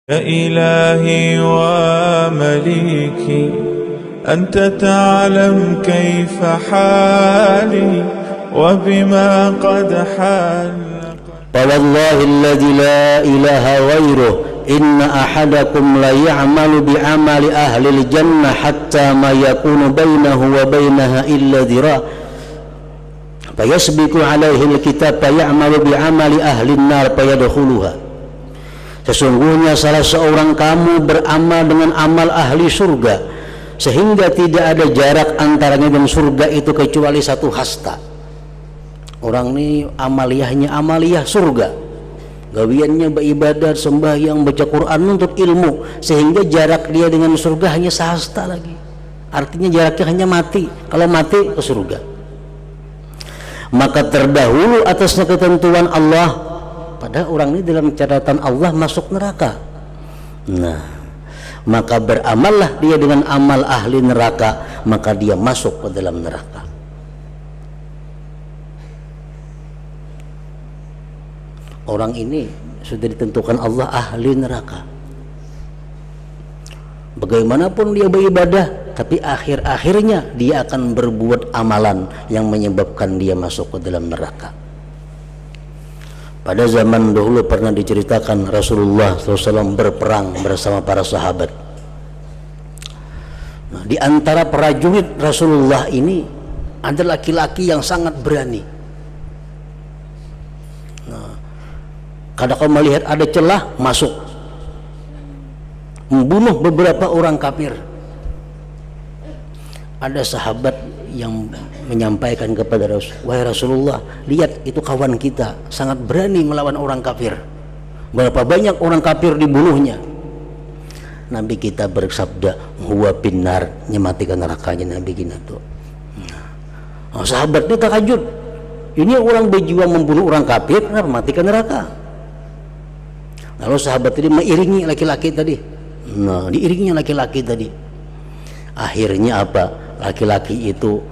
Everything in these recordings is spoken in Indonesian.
يا إلهي ومليكي أنت تعلم كيف حالي وبما قد حال. فوالله الذي لا إله غيره إن أحدكم لا يعمل بعمل أهل الجنة حتى ما يكون بينه وبينها إلا ذراع فيسبق عليه الكتاب فيعمل بعمل أهل النار فيدخلها. Sesungguhnya salah seorang kamu beramal dengan amal ahli surga sehingga tidak ada jarak antaranya dan surga itu kecuali satu hasta. Orang ini amaliyahnya amaliyah surga, gawiannya beribadat, sembahyang, baca Quran, nuntut ilmu, sehingga jarak dia dengan surga hanya sehasta lagi. Artinya jaraknya hanya mati, kalau mati ke surga. Maka terdahulu atasnya ketentuan Allah, padahal orang ini dalam catatan Allah masuk neraka. Nah, maka beramallah dia dengan amal ahli neraka, maka dia masuk ke dalam neraka. Orang ini sudah ditentukan Allah ahli neraka. Bagaimanapun dia beribadah, tapi akhir-akhirnya dia akan berbuat amalan yang menyebabkan dia masuk ke dalam neraka. Pada zaman dahulu pernah diceritakan Rasulullah SAW berperang bersama para sahabat. Nah, di antara prajurit Rasulullah ini ada laki-laki yang sangat berani. Nah, kadang kau melihat ada celah masuk, membunuh beberapa orang kafir. Ada sahabat yang menyampaikan kepada Rasul, wahai Rasulullah, lihat itu kawan kita sangat berani melawan orang kafir. Berapa banyak orang kafir dibunuhnya. Nabi kita bersabda, huwa binnar, nyematikan nerakanya Nabi kita tuh. Oh, sahabatnya takjub, ini orang berjiwa membunuh orang kafir, kenapa matikan neraka? Lalu sahabat tadi mengiringi laki-laki tadi. Nah, diiringinya laki-laki tadi. Akhirnya apa? Laki-laki itu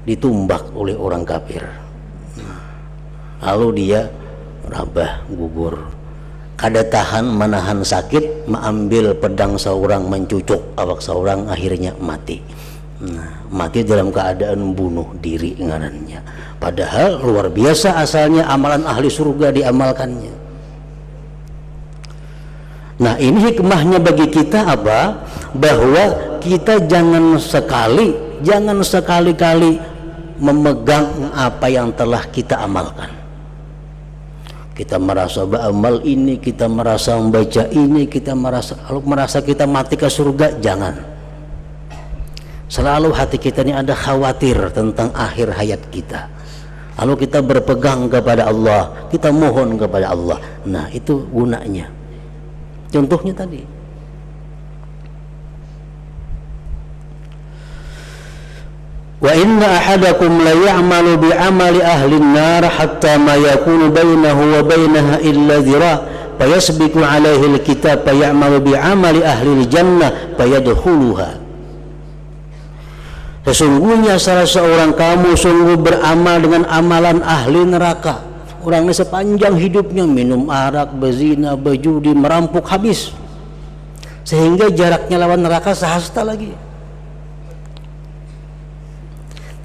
ditumbak oleh orang kafir. Lalu dia rabah gugur. Kada tahan menahan sakit, mengambil pedang seorang, mencucuk awak seorang, akhirnya mati. Nah, mati dalam keadaan bunuh diri ngarannya. Padahal luar biasa asalnya amalan ahli surga diamalkannya. Nah, ini hikmahnya bagi kita apa? Bahwa kita jangan sekali-kali memegang apa yang telah kita amalkan. Kita merasa beramal ini, kita merasa membaca ini, kita merasa kita mati ke surga, jangan. Selalu hati kita ini ada khawatir tentang akhir hayat kita. Lalu kita berpegang kepada Allah, kita mohon kepada Allah. Nah, itu gunanya. Contohnya tadi, wa inna ahadakum la ya'malu bi'amali ahli an-nar hatta ma yakunu bainahu wa bainaha illa dhira' fayasbiqu 'alaihi al-kitab fay'amalu bi'amali ahli al-jannah fayadkhuluha. Sesungguhnya salah seorang kamu sungguh beramal dengan amalan ahli neraka. Orang ini sepanjang hidupnya minum arak, berzina, berjudi, merampok habis, sehingga jaraknya lawan neraka sehasta lagi.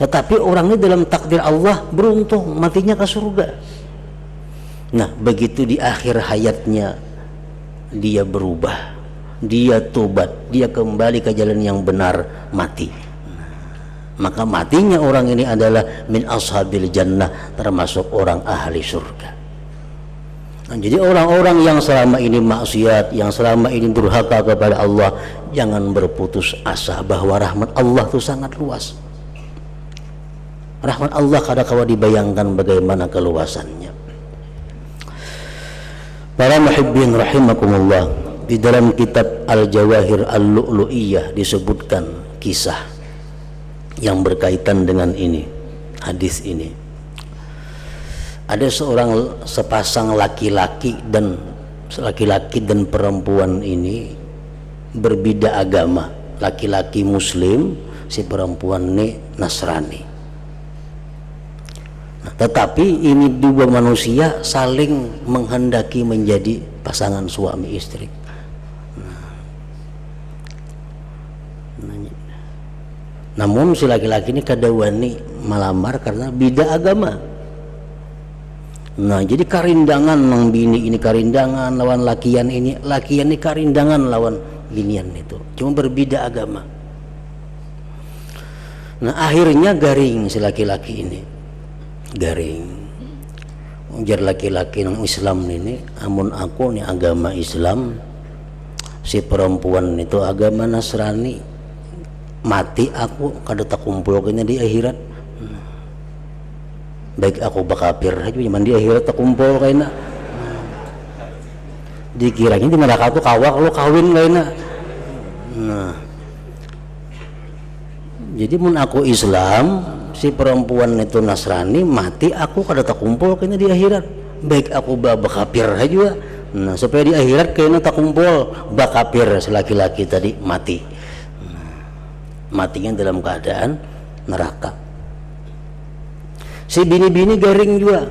Tetapi orang ini dalam takdir Allah beruntung matinya ke surga. Nah, begitu di akhir hayatnya dia berubah, dia tobat, dia kembali ke jalan yang benar, mati. Maka matinya orang ini adalah min ashabil jannah, termasuk orang ahli surga. Nah, jadi orang-orang yang selama ini maksiat, yang selama ini durhaka kepada Allah, jangan berputus asa bahwa rahmat Allah itu sangat luas. Rahmat Allah kadang-kala dibayangkan bagaimana keluasannya. Para muhibbin rahimakumullah, di dalam kitab Al-Jawahir Al-Lu'lu'iyah disebutkan kisah yang berkaitan dengan ini, hadis ini. Ada sepasang laki-laki dan perempuan ini berbeda agama. Laki-laki Muslim, si perempuan ini Nasrani. Nah, tetapi ini dua manusia saling menghendaki menjadi pasangan suami istri. Namun si laki-laki ini kadawani melamar karena beda agama. Nah, jadi karindangan nang bini ini karindangan lawan lakian ini karindangan lawan binian itu. Cuma berbeda agama. Nah, akhirnya garing si laki-laki ini. Garing. Ujar laki-laki nang Islam ini, amun aku nih agama Islam, si perempuan itu agama Nasrani. Mati aku kada tak kumpul kena di akhirat. Baik aku bakapir aja cuman di akhirat tak kumpul kena. Dikiranya di neraka tuh kawak lu kawin kena. Nah, jadi mun aku Islam, si perempuan itu Nasrani, mati aku kada tak kumpul kena di akhirat. Baik aku bakapir aja. Nah, supaya di akhirat kena tak kumpul bakapir si laki-laki tadi mati. Matinya dalam keadaan neraka. Si bini-bini garing juga.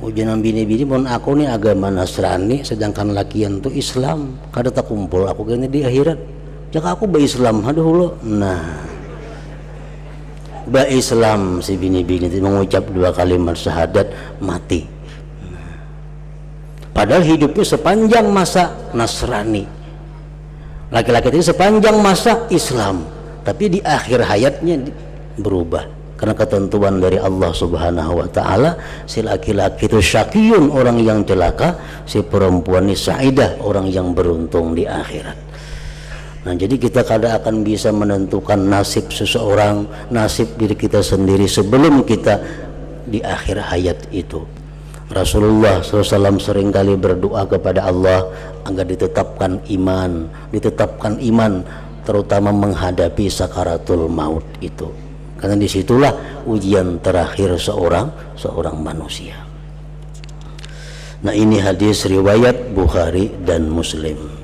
Ujian bini-bini pun aku nih agama Nasrani, sedangkan lakian tuh Islam, kada tak kumpul aku kayaknya di akhirat. Jaka aku Islam, aduh lo. Nah, Islam si bini-bini itu mengucap 2 kalimat syahadat mati. Padahal hidupnya sepanjang masa Nasrani. Laki-laki itu sepanjang masa Islam, tapi di akhir hayatnya berubah karena ketentuan dari Allah Subhanahu wa taala. Si laki-laki itu syaqiyun, orang yang celaka, si perempuan ini sa'idah, orang yang beruntung di akhirat. Nah, jadi kita kada akan bisa menentukan nasib seseorang, nasib diri kita sendiri sebelum kita di akhir hayat itu. Rasulullah SAW seringkali berdoa kepada Allah agar ditetapkan iman, terutama menghadapi sakaratul maut itu, karena disitulah ujian terakhir seorang manusia. Nah, ini hadis riwayat Bukhari dan Muslim.